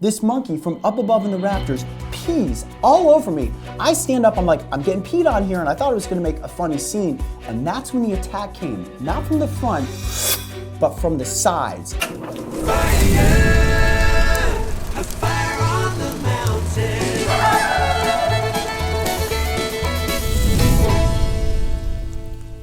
this monkey from up above in the rafters pees all over me. I stand up, I'm like, I'm getting peed on here, and I thought it was gonna make a funny scene. And that's when the attack came, not from the front, but from the sides.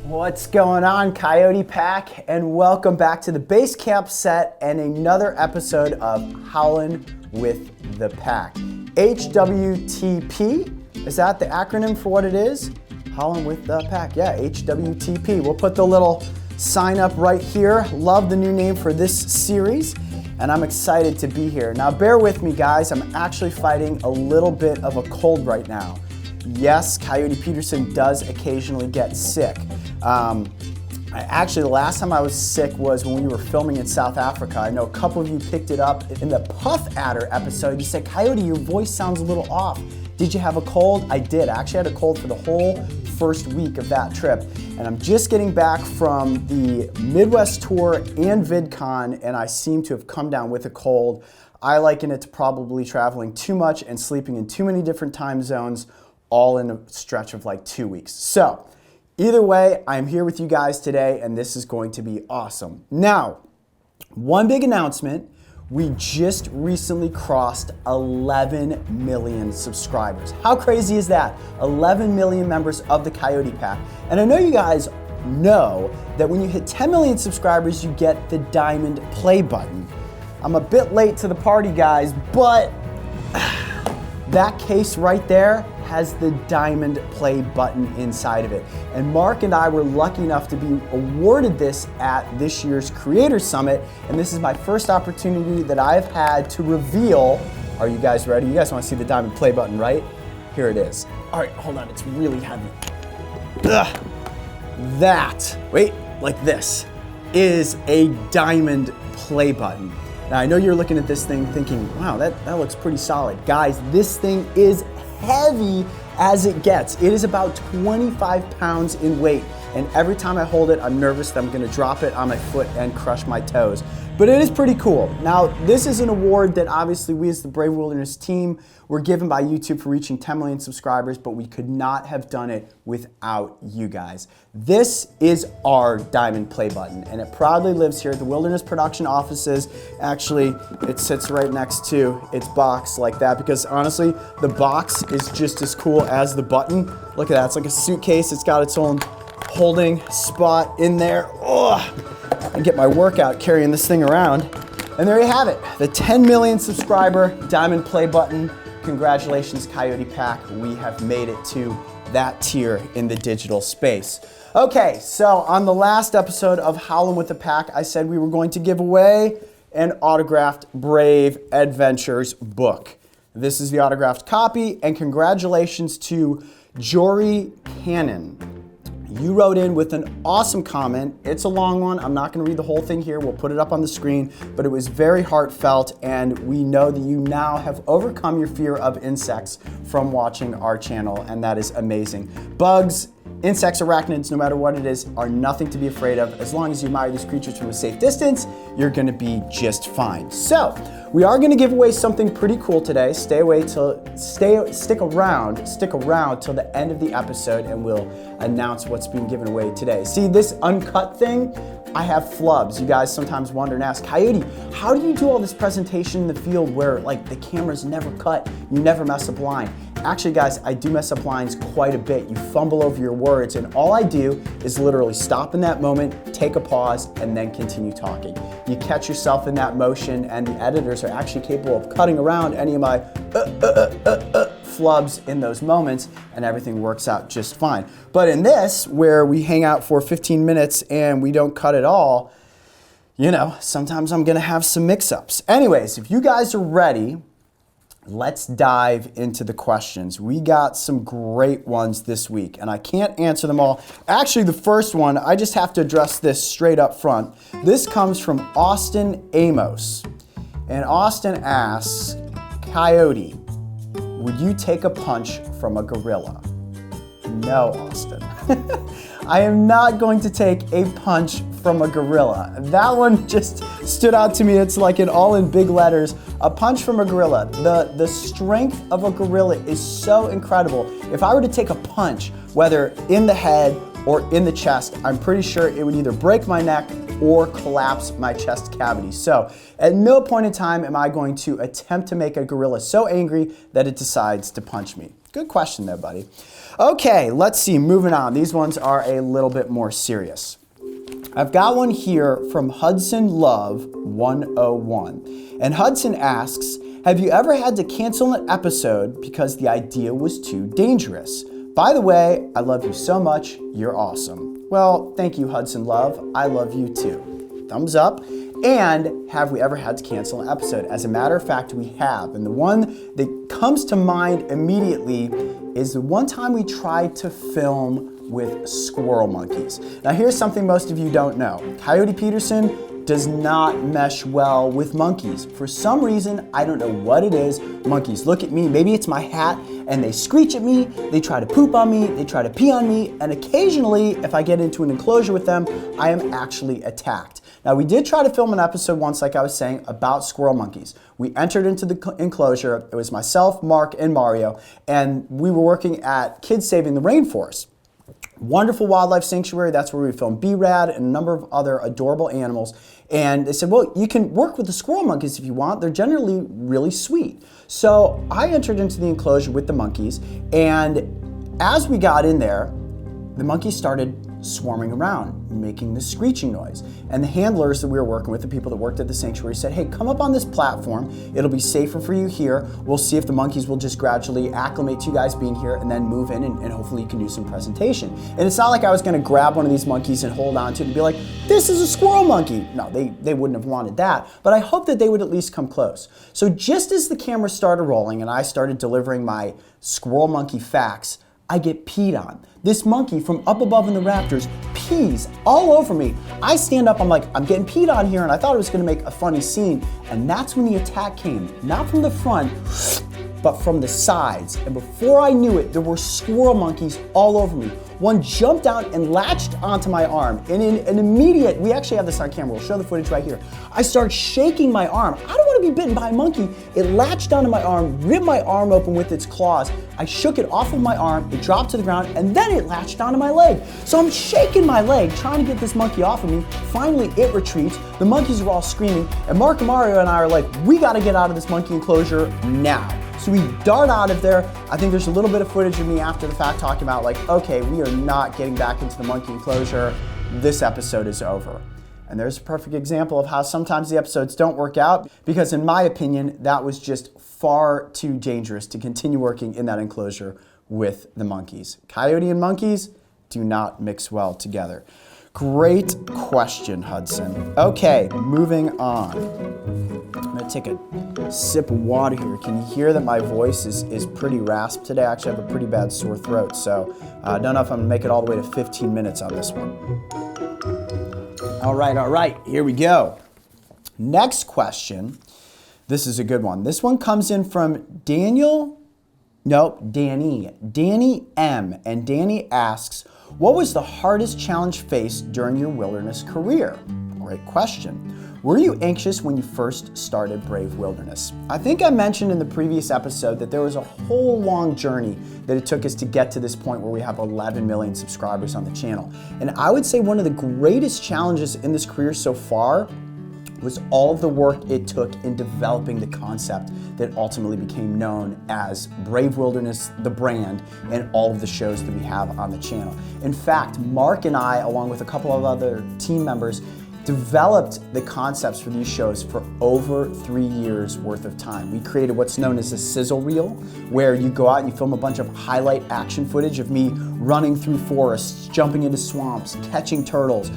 What's going on, Coyote Pack? And welcome back to the base camp set and another episode of Howlin with the Pack. HWTP, is that the acronym for what it is? Howlin with the Pack, yeah, HWTP. We'll put the little sign up right here. Love the new name for this series, and I'm excited to be here. Now bear with me, guys, I'm actually fighting a little bit of a cold right now. Yes, Coyote Peterson does occasionally get sick. Actually, the last time I was sick was when we were filming in South Africa. I know a couple of you picked it up in the Puff Adder episode. You said, Coyote, your voice sounds a little off. Did you have a cold? I did. I actually had a cold for the whole first week of that trip. And I'm just getting back from the Midwest tour and VidCon, and I seem to have come down with a cold. I liken it to probably traveling too much and sleeping in too many different time zones, all in a stretch of like 2 weeks. So, either way, I'm here with you guys today, and this is going to be awesome. Now, one big announcement. We just recently crossed 11 million subscribers. How crazy is that? 11 million members of the Coyote Pack. And I know you guys know that when you hit 10 million subscribers, you get the diamond play button. I'm a bit late to the party, guys, but that case right there has the diamond play button inside of it. And Mark and I were lucky enough to be awarded this at this year's Creator Summit. And this is my first opportunity that I've had to reveal. Are you guys ready? You guys want to see the diamond play button, right? Here it is. All right, hold on, it's really heavy. Ugh. That, wait, like this, is a diamond play button. Now I know you're looking at this thing thinking, wow, that looks pretty solid. Guys, this thing is heavy as it gets. It is about 25 pounds in weight, and every time I hold it, I'm nervous that I'm gonna drop it on my foot and crush my toes. But it is pretty cool. Now, this is an award that obviously we as the Brave Wilderness team were given by YouTube for reaching 10 million subscribers, but we could not have done it without you guys. This is our diamond play button, and it proudly lives here at the Wilderness production offices. Actually, it sits right next to its box like that, because honestly, the box is just as cool as the button. Look at that, it's like a suitcase. It's got its own holding spot in there. Oh, I get my workout carrying this thing around. And there you have it, the 10 million subscriber diamond play button. Congratulations, Coyote Pack. We have made it to that tier in the digital space. Okay, so on the last episode of Howlin with the Pack, I said we were going to give away an autographed Brave Adventures book. This is the autographed copy, and congratulations to Jory Cannon. You wrote in with an awesome comment. It's a long one. I'm not going to read the whole thing here. We'll put it up on the screen, but it was very heartfelt, and we know that you now have overcome your fear of insects from watching our channel, and that is amazing. Bugs, insects, arachnids, no matter what it is, are nothing to be afraid of. As long as you admire these creatures from a safe distance, you're going to be just fine. So, we are going to give away something pretty cool today. Stick around till the end of the episode, and we'll announce what's being given away today. See, this uncut thing, I have flubs. You guys sometimes wonder and ask, Coyote, how do you do all this presentation in the field where like the camera's never cut, you never mess up line? Actually, guys, I do mess up lines quite a bit. You fumble over your words, and all I do is literally stop in that moment, take a pause, and then continue talking. You catch yourself in that motion, and the editors are actually capable of cutting around any of my flubs in those moments, and everything works out just fine. But in this, where we hang out for 15 minutes and we don't cut at all, you know, sometimes I'm gonna have some mix-ups. Anyways, if you guys are ready, let's dive into the questions. We got some great ones this week, and I can't answer them all. Actually, the first one, I just have to address this straight up front. This comes from Austin Amos. And Austin asks, Coyote, would you take a punch from a gorilla? No, Austin. I am not going to take a punch from a gorilla. That one just stood out to me. It's like in all in big letters. A punch from a gorilla. The strength of a gorilla is so incredible. If I were to take a punch, whether in the head or in the chest, I'm pretty sure it would either break my neck or collapse my chest cavity. So at no point in time am I going to attempt to make a gorilla so angry that it decides to punch me. Good question there, buddy. Okay, let's see, moving on. These ones are a little bit more serious. I've got one here from Hudson Love 101. And Hudson asks, have you ever had to cancel an episode because the idea was too dangerous? By the way, I love you so much. You're awesome. Well, thank you, Hudson Love. I love you too. Thumbs up. And have we ever had to cancel an episode? As a matter of fact, we have. And the one that comes to mind immediately is the one time we tried to film with squirrel monkeys. Now here's something most of you don't know. Coyote Peterson does not mesh well with monkeys. For some reason, I don't know what it is. Monkeys look at me, maybe it's my hat, and they screech at me, they try to poop on me, they try to pee on me, and occasionally, if I get into an enclosure with them, I am actually attacked. Now, we did try to film an episode once, like I was saying, about squirrel monkeys. We entered into the enclosure. It was myself, Mark, and Mario, and we were working at Kids Saving the Rainforest. Wonderful wildlife sanctuary. That's where we filmed B-Rad and a number of other adorable animals. And they said, well, you can work with the squirrel monkeys if you want. They're generally really sweet. So I entered into the enclosure with the monkeys, and as we got in there, the monkeys started swarming around, making this screeching noise. And the handlers that we were working with, the people that worked at the sanctuary, said, hey, come up on this platform. It'll be safer for you here. We'll see if the monkeys will just gradually acclimate to you guys being here and then move in, and hopefully you can do some presentation. And it's not like I was gonna grab one of these monkeys and hold on to it and be like, this is a squirrel monkey. No, they wouldn't have wanted that, but I hope that they would at least come close. So just as the camera started rolling and I started delivering my squirrel monkey facts, I get peed on. This monkey from up above in the rafters pees all over me. I stand up, I'm like, I'm getting peed on here, and I thought it was gonna make a funny scene, and that's when the attack came. Not from the front, but from the sides. And before I knew it, there were squirrel monkeys all over me. One jumped out and latched onto my arm. And in an immediate, we actually have this on camera, we'll show the footage right here. I started shaking my arm. I don't want to be bitten by a monkey. It latched onto my arm, ripped my arm open with its claws. I shook it off of my arm, it dropped to the ground, and then it latched onto my leg. So I'm shaking my leg, trying to get this monkey off of me. Finally, it retreats. The monkeys are all screaming, and Mark and Mario and I are like, we gotta get out of this monkey enclosure now. So we dart out of there. I think there's a little bit of footage of me after the fact talking about like, okay, we are not getting back into the monkey enclosure. This episode is over. And there's a perfect example of how sometimes the episodes don't work out, because in my opinion, that was just far too dangerous to continue working in that enclosure with the monkeys. Coyote and monkeys do not mix well together. Great question, Hudson. Okay, moving on. I'm gonna take a sip of water here. Can you hear that my voice is pretty rasped today? I actually have a pretty bad sore throat, so I don't know if I'm gonna make it all the way to 15 minutes on this one. All right, here we go. Next question. This is a good one. This one comes in from Danny M. And Danny asks, what was the hardest challenge faced during your wilderness career? Great question. Were you anxious when you first started Brave Wilderness? I think I mentioned in the previous episode that there was a whole long journey that it took us to get to this point where we have 11 million subscribers on the channel. And I would say one of the greatest challenges in this career so far was all of the work it took in developing the concept that ultimately became known as Brave Wilderness, the brand, and all of the shows that we have on the channel. In fact, Mark and I, along with a couple of other team members, developed the concepts for these shows for over 3 years worth of time. We created what's known as a Sizzle Reel, where you go out and you film a bunch of highlight action footage of me running through forests, jumping into swamps, catching turtles,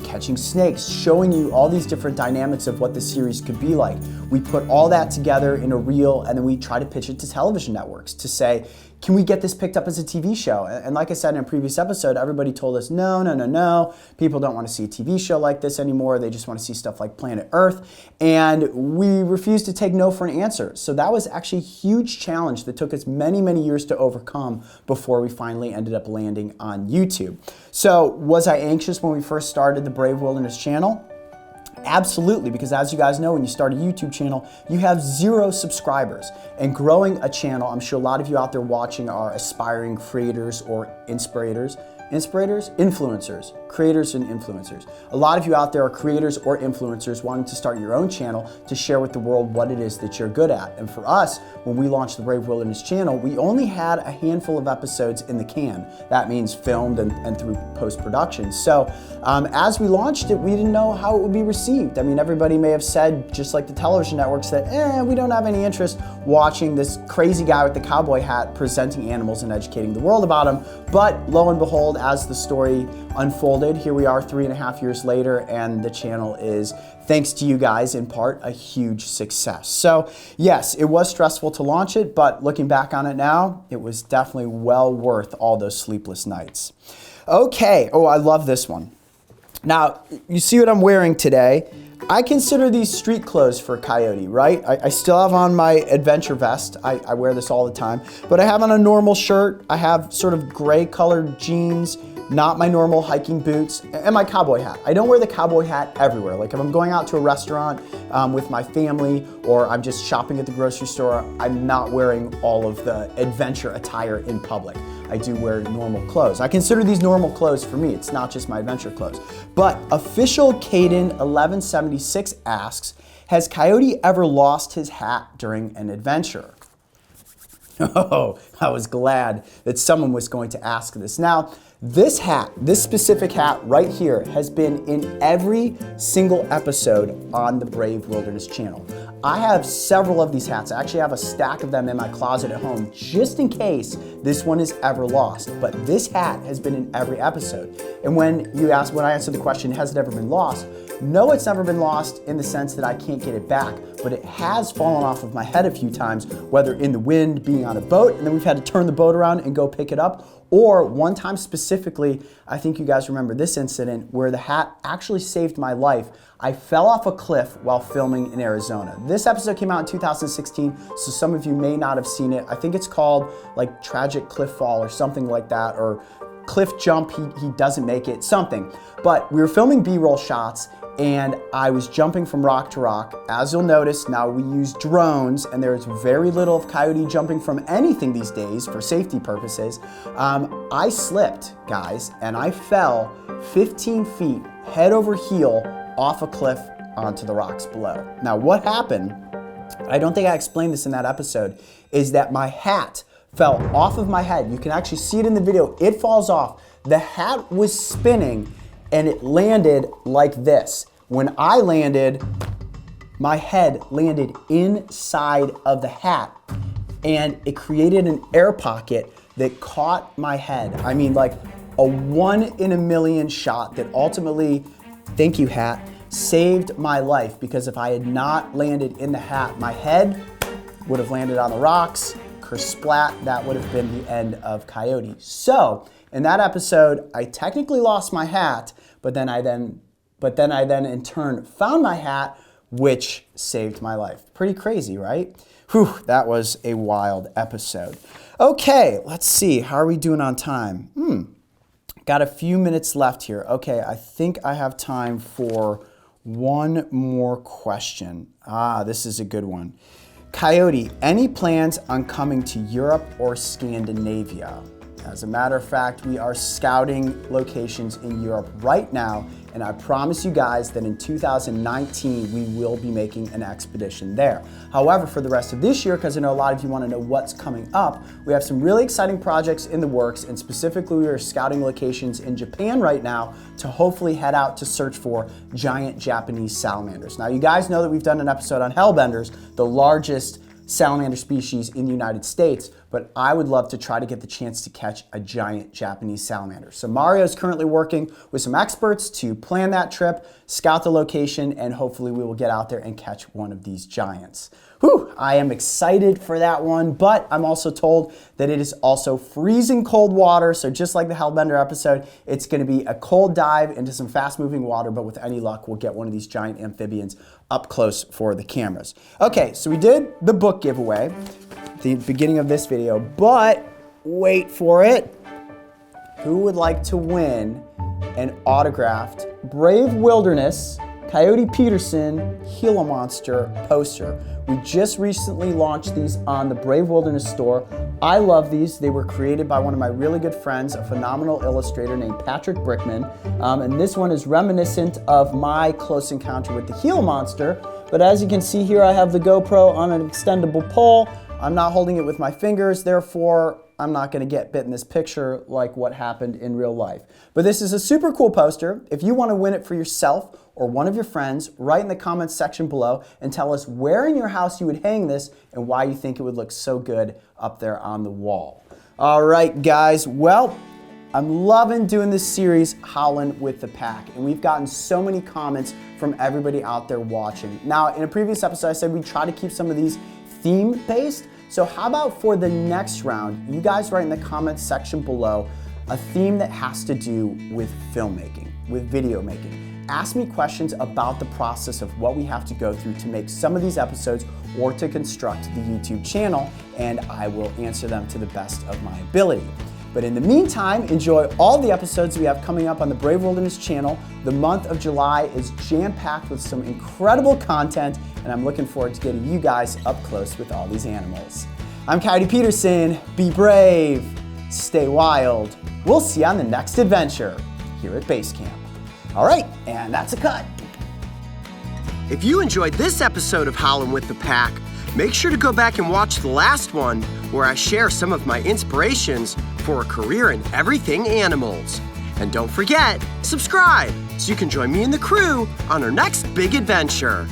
catching snakes, showing you all these different dynamics of what the series could be like. We put all that together in a reel, and then we try to pitch it to television networks to say, can we get this picked up as a TV show? And like I said in a previous episode, everybody told us, no, no, no, no. People don't want to see a TV show like this anymore. They just want to see stuff like Planet Earth. And we refused to take no for an answer. So that was actually a huge challenge that took us many, many years to overcome before we finally ended up landing on YouTube. So was I anxious when we first started the Brave Wilderness channel? Absolutely, because as you guys know, when you start a YouTube channel, you have 0 subscribers. And growing a channel, I'm sure a lot of you out there watching are aspiring creators or influencers, creators and influencers. A lot of you out there are creators or influencers wanting to start your own channel to share with the world what it is that you're good at. And for us, when we launched the Brave Wilderness channel, we only had a handful of episodes in the can. That means filmed and through post-production. So as we launched it, we didn't know how it would be received. I mean, everybody may have said, just like the television networks, that we don't have any interest watching this crazy guy with the cowboy hat presenting animals and educating the world about them. But lo and behold, as the story unfolded, here we are 3.5 years later, and the channel is, thanks to you guys in part, a huge success. So yes, it was stressful to launch it, but looking back on it now, it was definitely well worth all those sleepless nights. Okay, oh, I love this one. Now, you see what I'm wearing today. I consider these street clothes for Coyote, right? I still have on my adventure vest. I wear this all the time, but I have on a normal shirt. I have sort of gray colored jeans, not my normal hiking boots, and my cowboy hat. I don't wear the cowboy hat everywhere. Like if I'm going out to a restaurant with my family, or I'm just shopping at the grocery store, I'm not wearing all of the adventure attire in public. I do wear normal clothes. I consider these normal clothes for me. It's not just my adventure clothes. But official Caden 1176 asks, has Coyote ever lost his hat during an adventure? Oh, I was glad that someone was going to ask this. Now, this hat, this specific hat right here, has been in every single episode on the Brave Wilderness channel. I have several of these hats. I actually have a stack of them in my closet at home, just in case this one is ever lost. But this hat has been in every episode. And when I answer the question, has it ever been lost? No, it's never been lost in the sense that I can't get it back, but it has fallen off of my head a few times, whether in the wind, being on a boat, and then we've had to turn the boat around and go pick it up, or one time specifically, I think you guys remember this incident where the hat actually saved my life. I fell off a cliff while filming in Arizona. This episode came out in 2016, so some of you may not have seen it. I think it's called like Tragic Cliff Fall or something like that, or Cliff Jump, he doesn't make it, something. But we were filming B-roll shots, and I was jumping from rock to rock. As you'll notice, now we use drones, and there's very little of Coyote jumping from anything these days for safety purposes. I slipped, guys, and I fell 15 feet head over heel off a cliff onto the rocks below. Now, what happened, I don't think I explained this in that episode, is that my hat fell off of my head. You can actually see it in the video. It falls off. The hat was spinning, and it landed like this. When I landed, my head landed inside of the hat, and it created an air pocket that caught my head. I mean, like a 1 in a million shot that ultimately, thank you hat, saved my life, because if I had not landed in the hat, my head would have landed on the rocks, kersplat, that would have been the end of Coyote. So in that episode, I technically lost my hat, but then I in turn found my hat, which saved my life. Pretty crazy, right? Whew, that was a wild episode. Okay, let's see, how are we doing on time? Got a few minutes left here. Okay, I think I have time for one more question. This is a good one. Coyote, any plans on coming to Europe or Scandinavia? As a matter of fact, we are scouting locations in Europe right now, and I promise you guys that in 2019, we will be making an expedition there. However, for the rest of this year, because I know a lot of you want to know what's coming up, we have some really exciting projects in the works, and specifically we are scouting locations in Japan right now to hopefully head out to search for giant Japanese salamanders. Now, you guys know that we've done an episode on hellbenders, the largest salamander species in the United States, but I would love to try to get the chance to catch a giant Japanese salamander. So Mario is currently working with some experts to plan that trip, scout the location, and hopefully we will get out there and catch one of these giants. Whew, I am excited for that one, but I'm also told that it is also freezing cold water, so just like the Hellbender episode, it's gonna be a cold dive into some fast-moving water, but with any luck, we'll get one of these giant amphibians up close for the cameras. Okay, so we did the book giveaway at the beginning of this video, but wait for it. Who would like to win an autographed Brave Wilderness Coyote Peterson Gila Monster poster? We just recently launched these on the Brave Wilderness store. I love these. They were created by one of my really good friends, a phenomenal illustrator named Patrick Brickman. And this one is reminiscent of my close encounter with the Gila monster. But as you can see here, I have the GoPro on an extendable pole. I'm not holding it with my fingers, therefore I'm not gonna get bit in this picture like what happened in real life. But this is a super cool poster. If you wanna win it for yourself or one of your friends, write in the comments section below and tell us where in your house you would hang this and why you think it would look so good up there on the wall. All right, guys, well, I'm loving doing this series, Howlin' with the Pack, and we've gotten so many comments from everybody out there watching. Now, in a previous episode, I said we'd try to keep some of these theme-based, so how about for the next round, you guys write in the comments section below a theme that has to do with filmmaking, with video making. Ask me questions about the process of what we have to go through to make some of these episodes or to construct the YouTube channel, and I will answer them to the best of my ability. But in the meantime, enjoy all the episodes we have coming up on the Brave Wilderness channel. The month of July is jam-packed with some incredible content, and I'm looking forward to getting you guys up close with all these animals. I'm Coyote Peterson. Be brave, stay wild. We'll see you on the next adventure here at Base Camp. All right, and that's a cut. If you enjoyed this episode of Howlin' with the Pack, make sure to go back and watch the last one where I share some of my inspirations for a career in everything animals. And don't forget, subscribe so you can join me and the crew on our next big adventure.